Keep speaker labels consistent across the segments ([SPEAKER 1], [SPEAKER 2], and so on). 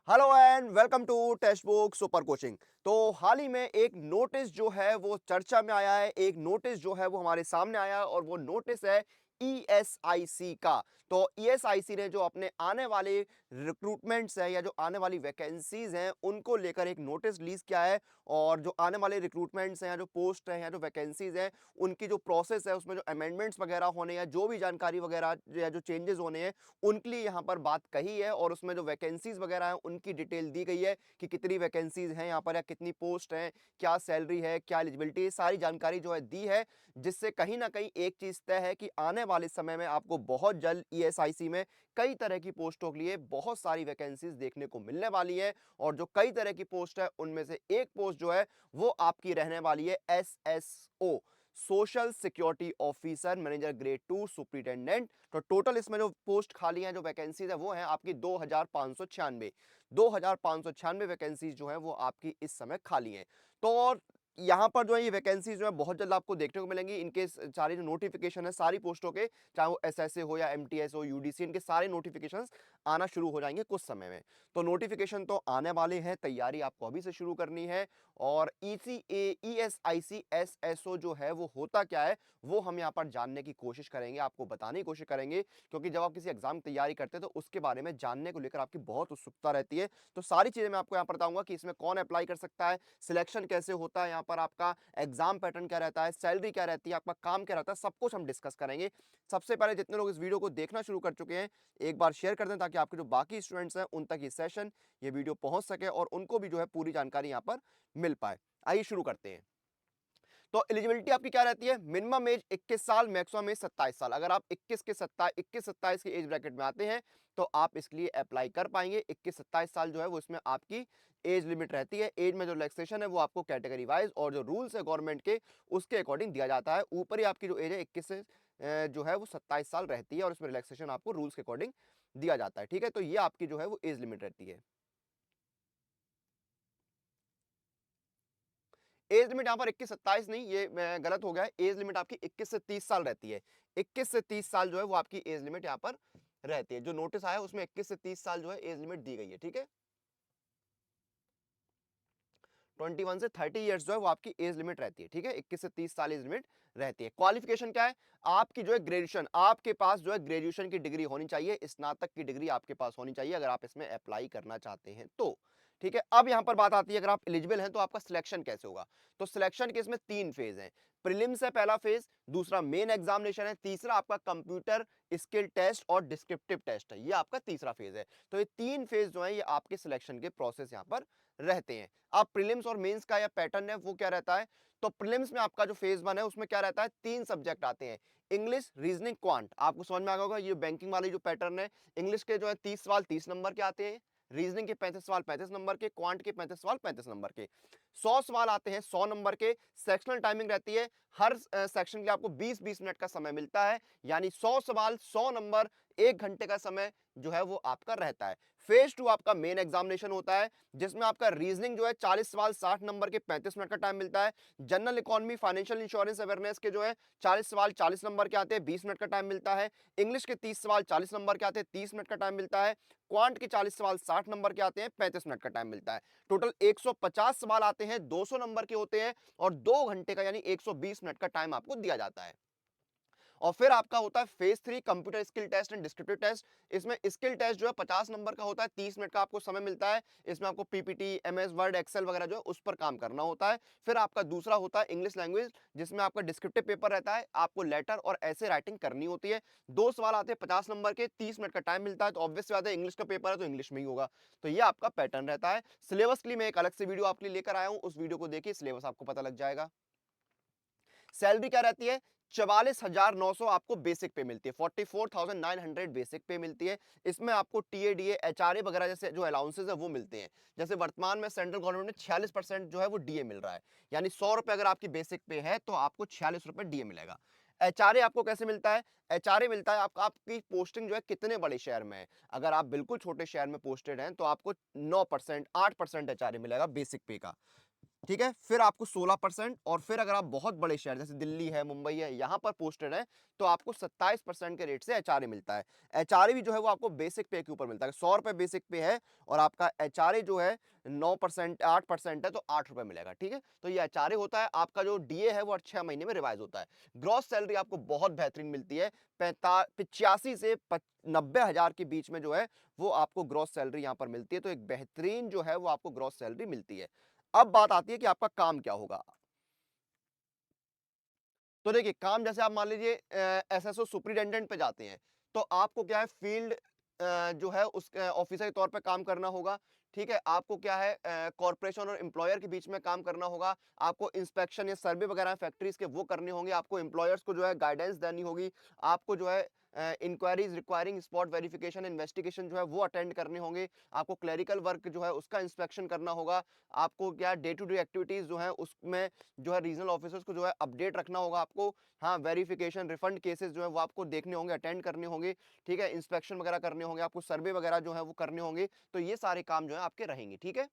[SPEAKER 1] Hello and welcome to textbook super coaching. तो हाल ही में एक नोटिस जो है वो चर्चा में आया है, एक नोटिस जो है वो हमारे सामने आया है और वो नोटिस है ईएसआईसी का। तो ईएसआईसी ने जो अपने आने वाले रिक्रूटमेंट्स है या जो आने वाली वैकेंसीज हैं उनको लेकर एक नोटिस रिलीज किया है। और जो आने वाले रिक्रूटमेंट्स हैं या जो पोस्ट हैं या जो वैकेंसीज हैं उनकी जो प्रोसेस है उसमें जो अमेंडमेंट्स वगैरह होने या जो भी जानकारी वगैरह या जो चेंजेस होने हैं उनके लिए यहाँ पर बात कही है। और उसमें जो वैकेंसीज वगैरह हैं उनकी डिटेल दी गई है कि कितनी वैकेंसीज हैं यहाँ पर या कितनी पोस्ट हैं, क्या सैलरी है, क्या एलिजिबिलिटी है, सारी जानकारी जो है दी है। जिससे कहीं ना कहीं एक चीज तय है कि आने वाले समय में आपको बहुत जल्द ईएसआईसी में कई तरह की पोस्टों के लिए बहुत सारी वैकेंसीज देखने को मिलने वाली है। और जो कई तरह की पोस्ट है उनमें से एक पोस्ट जो है वो आपकी रहने वाली है SSO, social security officer manager grade 2 superintendent. तो टोटल इसमें जो पोस्ट खाली हैं, जो वैकेंसीज है वो है आपकी 2596 वैकेंसीज जो है वो आपकी इस समय खाली हैं। तो और यहाँ पर जो है ये वैकेंसीज जो है बहुत जल्द आपको देखने को मिलेंगी। इनके सारे जो नोटिफिकेशन है सारी पोस्टों के, चाहे वो एसएसए हो या एमटीएस हो, यूडीसी, इनके सारे नोटिफिकेशंस आना शुरू हो जाएंगे कुछ समय में। तो नोटिफिकेशन तो आने वाले हैं, तैयारी आपको अभी से शुरू करनी है। और ईएसआईसी एसएसओ जो है वो होता क्या है वो हम यहाँ पर जानने की कोशिश करेंगे, आपको बताने की कोशिश करेंगे। क्योंकि जब आप किसी एग्जाम की तैयारी करते हैं तो उसके बारे में जानने को लेकर आपकी बहुत उत्सुकता रहती है। तो सारी चीजें मैं आपको यहाँ पर बताऊंगा कि इसमें कौन अप्लाई कर सकता है, सिलेक्शन कैसे होता है, यहाँ पर आपका एग्जाम पैटर्न क्या रहता है, सैलरी क्या रहती है, आपका काम क्या रहता है, सब कुछ हम डिस्कस करेंगे। सबसे पहले जितने लोग इस वीडियो को देखना शुरू कर चुके हैं एक बार शेयर कर दें ताकि आपके जो बाकी स्टूडेंट्स हैं उन तक ये सेशन, ये वीडियो पहुंच सके और उनको भी जो है पूरी जानकारी यहाँ पर मिल पाए। आइए शुरू करते हैं। तो एलिजिबिलिटी आपकी क्या रहती है? मिनिमम एज 21 साल, मैक्सिमम एज 27 साल। अगर आप 21 27 के एज ब्रैकेट में आते हैं तो आप इसके लिए अप्लाई कर पाएंगे। 21 27 साल जो है वो इसमें आपकी एज लिमिट रहती है। एज में जो रिलैक्सेशन है वो आपको कैटेगरी वाइज और जो रूल्स है गवर्नमेंट के उसके अकॉर्डिंग दिया जाता है। ऊपर ही आपकी जो एज है 21 से जो है वो 27 साल रहती है और उसमें रिलैक्सेशन आपको रूल्स के अकॉर्डिंग दिया जाता है। ठीक है, तो ये आपकी जो है वो एज लिमिट रहती है। एज लिमिट यहाँ पर 21 27 नहीं, ये गलत हो गया है। एज लिमिट आपकी 21 से 30 साल रहती है। 21 से 30 साल जो है वो आपकी एज लिमिट यहाँ पर रहती है। जो नोटिस आया उसमें 21 से 30 साल जो है एज लिमिट दी गई है। ठीक है, 21 से 30 ईयर्स जो है वो आपकी एज लिमिट रहती है। ठीक है, 21 से 30 साल एज लिमिट रहती है। क्वालिफिकेशन क्या है? आपकी जो है ग्रेजुएशन, आपके पास जो है ग्रेजुएशन की डिग्री होनी चाहिए, स्नातक की डिग्री आपके पास होनी चाहिए अगर आप इसमें अप्लाई करना चाहते हैं तो। ठीक है, अब यहां पर बात आती है अगर आप एलिजिबल हैं तो आपका सिलेक्शन कैसे होगा। तो सिलेक्शन के इसमें 3 फेज हैं। प्रीलिम्स है पहला फेज, दूसरा मेन एग्जामिनेशन है, तीसरा आपका कंप्यूटर स्किल टेस्ट और डिस्क्रिप्टिव टेस्ट है, ये आपका तीसरा फेज है। तो ये 3 फेज जो है ये आपके सिलेक्शन के प्रोसेस यहां पर रहते हैं। अब प्रीलिम्स और मेंस का या पैटर्न है वो क्या रहता है? तो प्रीलिम्स में आपका जो फेज 1 है उसमें क्या रहता है, 3 सब्जेक्ट आते हैं, इंग्लिश, रीजनिंग, क्वांट। आपको समझ में आ गया होगा ये बैंकिंग वाली जो पैटर्न है। इंग्लिश के जो है 30 सवाल 30 नंबर के आते हैं, रीजनिंग के 35 सवाल 35 नंबर के, क्वांट के 35 सवाल 35 नंबर के। 100 सवाल आते हैं 100 नंबर के। सेक्शनल टाइमिंग रहती है, हर सेक्शन के लिए आपको 20-20 मिनट का समय मिलता है, यानी 100 सवाल 100 नंबर, 1 घंटे का समय जो है वो आपका रहता है। फेज 2 आपका मेन एग्जामिनेशन होता है जिसमें आपका रीजनिंग जो है 40 सवाल 60 नंबर के 35 मिनट का टाइम मिलता है। General economy, financial insurance awareness के जो है 40 सवाल 40 नंबर के आते हैं, 20 मिनट का टाइम मिलता है। इंग्लिश के 30 सवाल 40 नंबर के आते हैं, 30 मिनट का टाइम मिलता है। क्वांट के 40 सवाल 60 नंबर के आते हैं, 35 मिनट का टाइम मिलता है। टोटल 150 सवाल आते हैं, 200 नंबर के होते हैं और 2 घंटे का यानी 120 मिनट का टाइम आपको दिया जाता है। और फिर आपका होता है phase 3 computer skill test and descriptive test. इसमें स्किल टेस्ट जो है 50 नंबर का होता है, 30 मिनट का आपको समय मिलता है। इसमें आपको पीपीटी, एमएस वर्ड, एक्सेल वगैरह जो है उस पर काम करना होता है। फिर आपका दूसरा होता है इंग्लिश लैंग्वेज जिसमें आपका डिस्क्रिप्टिव पेपर रहता है, आपको लेटर और ऐसे राइटिंग करनी होती है। 2 सवाल आते हैं 50 नंबर के, 30 मिनट का टाइम मिलता है। तो ऑब्वियस बात है इंग्लिश का पेपर है तो इंग्लिश में ही होगा। तो ये आपका पैटर्न रहता है। सिलेबस के लिए मैं एक अलग से वीडियो आपके लिए लेकर आया हूं, उस वीडियो को देखिए, सिलेबस आपको पता लग जाएगा। सैलरी क्या रहती है? 44,900 आपको बेसिक पे मिलती है, 44,900 बेसिक पे मिलती है। इसमें आपको टीए, डीए, एचआरए वगैरह जैसे जो अलाउंसेस है वो मिलते हैं। जैसे वर्तमान में सेंट्रल गवर्नमेंट में 46% जो है वो डीए मिल रहा है, यानी 100 रुपए अगर आपकी बेसिक पे है तो आपको 46 रुपए डीए मिलेगा। एचआरए आपको कैसे मिलता है? एचआरए मिलता है आपका, आपकी पोस्टिंग जो है कितने बड़े शहर में है। अगर आप बिल्कुल छोटे शहर में पोस्टेड हैं तो आपको 9% 8% एचआरए मिलेगा बेसिक पे का। ठीक है, फिर आपको 16% और फिर अगर आप बहुत बड़े शहर जैसे दिल्ली है, मुंबई है, यहाँ पर पोस्टेड है तो आपको 27% के रेट से एचआरए मिलता है। एचआरए भी जो है वो आपको बेसिक पे के ऊपर मिलता है। 100 रुपए बेसिक पे है और आपका एचआरए जो है 9% 8% है तो 8 रुपए मिलेगा। ठीक है, तो ये एचआरए होता है। आपका जो डीए है वो 6 महीने में रिवाइज होता है। ग्रॉस सैलरी आपको बहुत बेहतरीन मिलती है। 85 से 90,000 के बीच में जो है वो आपको ग्रॉस सैलरी यहाँ पर मिलती है। तो एक बेहतरीन जो है वो आपको ग्रॉस सैलरी मिलती है। अब बात आती है कि आपका काम क्या होगा। तो देखिए, काम जैसे आप मान लीजिए एसएसओ सुपरिटेंडेंट पे जाते हैं तो आपको क्या है फील्ड जो है उस ऑफिसर के तौर पे काम करना होगा। ठीक है, आपको क्या है कॉर्पोरेशन और एम्प्लॉयर के बीच में काम करना होगा। आपको इंस्पेक्शन या सर्वे वगैरह फैक्ट्रीज के वो करने होंगे। आपको एम्प्लॉयर्स को जो है गाइडेंस देनी होगी। आपको जो है inquiries requiring spot verification investigation जो है वो अटेंड करने होंगे। आपको क्लरिकल वर्क जो है उसका इंस्पेक्शन करना होगा। आपको क्या डे टू डे एक्टिविटीज जो है उसमें जो है रीजनल ऑफिसर्स को जो है अपडेट रखना होगा आपको। हाँ, वेरिफिकेशन रिफंड केसेस जो है वो आपको देखने होंगे, अटेंड करने होंगे। ठीक है, इंस्पेक्शन वगैरह करने होंगे, आपको सर्वे वगैरह जो है वो करने होंगे। तो ये सारे काम जो है आपके रहेंगे। ठीक है,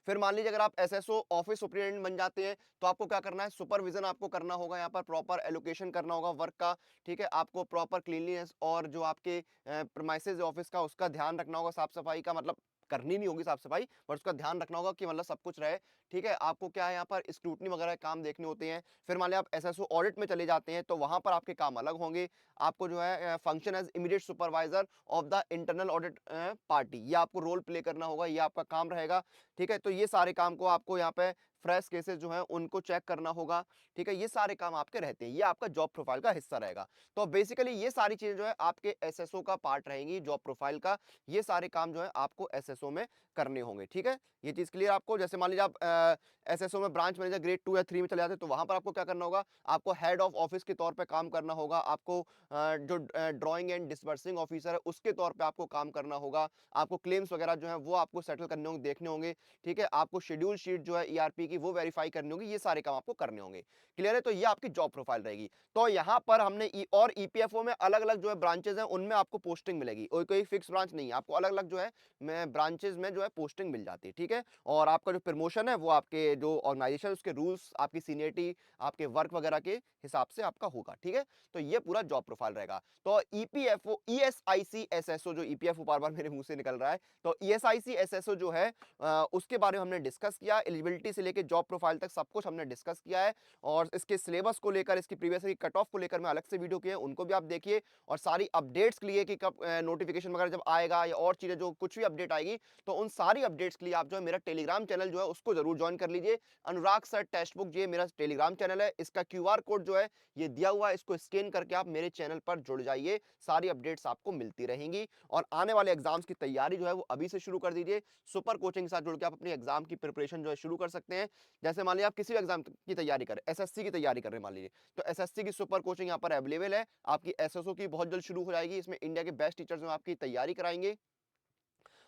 [SPEAKER 1] फिर मान लीजिए अगर आप एसएसओ ऑफिस सुपरिटेंडेंट बन जाते हैं तो आपको क्या करना है, सुपरविजन आपको करना होगा। यहाँ पर प्रॉपर एलोकेशन करना होगा वर्क का। ठीक है, आपको प्रॉपर क्लीनलीनेस और जो आपके प्रीमाइसेस ऑफिस का उसका ध्यान रखना होगा। साफ सफाई का मतलब करनी नहीं होगी साफ सफाई, पर उसका ध्यान रखना होगा कि मतलब सब कुछ रहे। ठीक है, आपको क्या है यहाँ पर स्क्रूटनी वगैरह काम देखने होते हैं। फिर मान लिया आप एसएसओ ऑडिट में चले जाते हैं तो वहां पर आपके काम अलग होंगे। आपको जो है function as immediate supervisor of the internal audit party, ये आपको रोल प्ले करना होगा, ये आपका काम रहेगा। ठीक है, तो ये सारे काम को आपको यहाँ पे फ्रेश केसेस जो है उनको चेक करना होगा। ठीक है, ये सारे काम आपके रहते हैं, ये आपका जॉब प्रोफाइल का हिस्सा रहेगा। तो बेसिकली ये सारी चीजें जो है आपके एसएसओ का पार्ट रहेंगी जॉब प्रोफाइल का। ये सारे काम जो है आपको एसएसओ में करने होंगे। ठीक है, ये चीज क्लियर आपको। जैसे मान लीजिए आप एसएसओ में ब्रांच मैनेजर ग्रेड 2 या 3 में चले जाते हैं तो वहां पर आपको क्या करना होगा, आपको हेड ऑफ ऑफिस के तौर पे काम करना होगा। आपको जो ड्राइंग एंड डिस्बर्सिंग ऑफिसर है उसके तौर पे आपको काम करना होगा। आपको क्लेम्स वगैरह जो है वो आपको सेटल करने होंगे, देखने होंगे। ठीक है, आपको शेड्यूल शीट जो है ईआरपी की वो वेरीफाई करनी होगी। ये सारे काम आपको करने होंगे। क्लियर है, तो ये आपकी जॉब प्रोफाइल रहेगी। तो यहाँ पर हमने और ईपीएफओ में अलग अलग जो है ब्रांचेस हैं उनमें आपको पोस्टिंग मिलेगी। कोई फिक्स ब्रांच नहीं है, आपको अलग अलग जो है ब्रांचेस में जो है पोस्टिंग मिल जाती है। ठीक है, और आपका जो प्रमोशन है वो आपके जो ऑर्गेनाइजेशन उसके रूल्स, आपकी सीनियरिटी, आपके वर्क वगैरह के हिसाब से आपका होगा। ठीक है, तो ये पूरा जॉब प्रोफाइल रहेगा। तो ईपीएफओ ईएसआईसी एसएसओ, जो ईपीएफओ बार बार मेरे मुंह से निकल रहा है, तो ईएसआईसी एसएसओ जो है उसके बारे में हमने डिस्कस किया। एलिजिबिलिटी से लेकर जॉब प्रोफाइल तक सब कुछ हमने डिस्कस किया है। और इसके सिलेबस को लेकर, इसकी प्रीवियस कट ऑफ को लेकर मैं अलग से वीडियो किए, उनको भी आप देखिए। और सारी अपडेट्स के लिए कि कब नोटिफिकेशन वगैरह जब आएगा या और चीजें जो कुछ भी अपडेट आएगी, तो उन सारी अपडेट्स के लिए आप जो है मेरा टेलीग्राम चैनल जो है उसको जरूर ज्वाइन कर लीजिए। अनुराग सर टेक्स्ट बुक, ये मेरा टेलीग्राम चैनल है। इसका क्यूआर कोड जो है ये दिया हुआ है, इसको स्कैन करके आप मेरे चैनल पर जुड़ जाइए। सारी अपडेट्स आपको मिलती रहेंगी। और आने वाले एग्जाम्स की तैयारी जो है वो अभी से शुरू कर दीजिए। सुपर कोचिंग के साथ जुड़ के आप अपनी एग्जाम की प्रिपरेशन जो है शुरू कर सकते हैं। जैसे मान लीजिए आप किसी भी एग्जाम की तैयारी करें, एसएससी की तैयारी कर रहे हैं मान लीजिए, तो एसएससी की सुपर कोचिंग यहाँ पर अवेलेबल है। आपकी एसएसओ की बहुत जल्द शुरू हो जाएगी। इसमें इंडिया के बेस्ट टीचर्स जो आपकी तैयारी कराएंगे।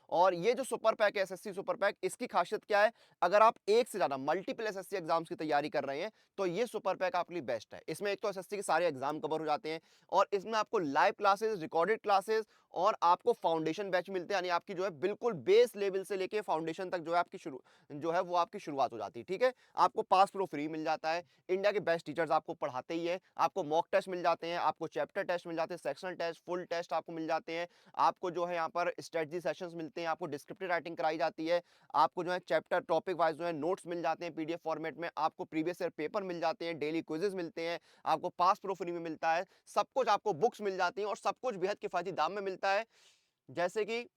[SPEAKER 1] और ये जो सुपर पैक है एसएससी सुपर पैक, इसकी खासियत क्या है, अगर आप एक से ज्यादा मल्टीपल एसएससी एग्जाम्स की तैयारी कर रहे हैं तो ये सुपर पैक आपके लिए बेस्ट है। इसमें एक तो एसएससी के सारे एग्जाम कवर हो जाते हैं और इसमें आपको लाइव क्लासेस, रिकॉर्डेड क्लासेस और आपको फाउंडेशन बैच मिलते हैं। यानी आपकी जो है बिल्कुल बेस लेवल से लेके फाउंडेशन तक जो है आपकी शुरू जो है वो आपकी शुरुआत हो जाती है। ठीक है, आपको पास प्रो फ्री मिल जाता है। इंडिया के बेस्ट टीचर्स आपको पढ़ाते ही है। आपको मॉक टेस्ट मिल जाते हैं, आपको चैप्टर टेस्ट मिल जाते हैं, सेक्शनल टेस्ट, फुल टेस्ट आपको मिल जाते हैं। आपको जो है यहाँ पर स्ट्रेटजी सेशंस मिलते हैं, आपको डिस्क्रिप्टिव राइटिंग कराई जाती है। आपको जो है चैप्टर टॉपिक वाइज जो है नोट्स मिल जाते हैं पीडीएफ फॉर्मेट में। आपको प्रीवियस ईयर पेपर मिल जाते हैं, डेली क्विजेस मिलते हैं, आपको पास प्रो फ्री में मिलता है। सब कुछ आपको बुक्स मिल जाती हैं और सब कुछ बेहद किफायती दाम में मिलता है। जैसे कि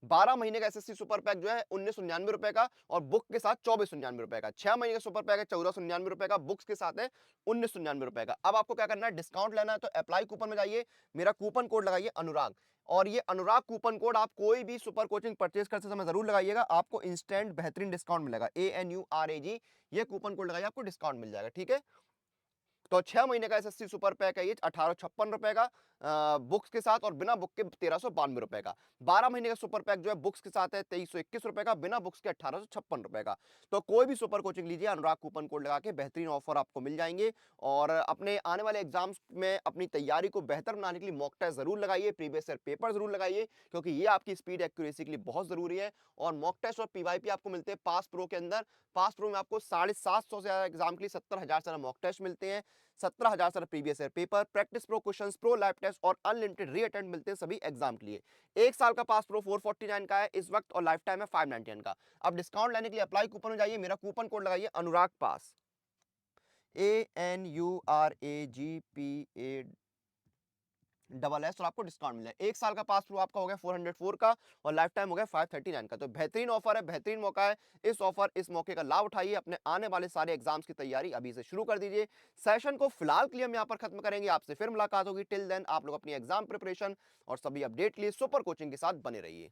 [SPEAKER 1] 12 महीने का एसएससी सुपर पैक जो है 1999 रुपए का और बुक के साथ 2499 रुपए का। 6 महीने का सुपर पैक है 1499 रुपए का, बुक्स के साथ है 1999 रुपए का। अब आपको क्या करना है, डिस्काउंट लेना है तो अप्लाई कूपन में जाइए, मेरा कूपन कोड लगाइए अनुराग। और ये अनुराग कूपन कोड आप कोई भी सुपर कोचिंग परचेज करते समय जरूर लगाइएगा, आपको इंस्टेंट बेहतरीन डिस्काउंट मिलेगा। ANURAG ये कूपन कोड लगाइए, आपको डिस्काउंट मिल जाएगा। ठीक है, तो 6 महीने का एसएससी सुपर पैक है ये 1856 रुपए का बुक्स के साथ और बिना बुक के 1392 रुपए का। 12 महीने का सुपर पैक जो है बुक्स के साथ है 2321 रुपए का, बिना बुक्स के 1856 रुपए का। तो कोई भी सुपर कोचिंग लीजिए, अनुराग कूपन कोड लगा के बेहतरीन ऑफर आपको मिल जाएंगे। और अपने आने वाले एग्जाम्स में अपनी तैयारी को बेहतर बनाने के लिए मॉक टेस्ट जरूर लगाइए, प्रीवियस ईयर पेपर जरूर लगाइए, क्योंकि ये आपकी स्पीड एक्यूरेसी के लिए बहुत जरूरी है। और मॉक टेस्ट और पीवाईपी आपको मिलते हैं पास प्रो के अंदर। पास प्रो में आपको 750 से ज्यादा एग्जाम के लिए 70,000 से ज्यादा मॉक टेस्ट मिलते हैं, 17,000 से previous year paper, practice pro questions, pro lab test और अनलिमिटेड री अटेम्प्ट मिलते हैं सभी एग्जाम के लिए। एक साल का पास प्रो 449 का है इस वक्त और लाइफ टाइम है 599 का। अब डिस्काउंट लेने के लिए अप्लाई कूपन में जाइए, मेरा कूपन कोड लगाइए अनुराग पास, ANURAGPA डबल एस, और आपको डिस्काउंट मिला है। एक साल का पास प्रो आपका हो गया 404 का और लाइफ टाइम हो गया 539 का। तो बेहतरीन ऑफर है, बेहतरीन मौका है। इस मौके का लाभ उठाइए, अपने आने वाले सारे एग्जाम्स की तैयारी अभी से शुरू कर दीजिए। सेशन को फिलहाल के लिए हम यहाँ पर खत्म करेंगे, आपसे फिर मुलाकात होगी। टिल देन आप लोग अपनी एग्जाम प्रिपरेशन और सभी अपडेट के लिए सुपर कोचिंग के साथ बने रहिए।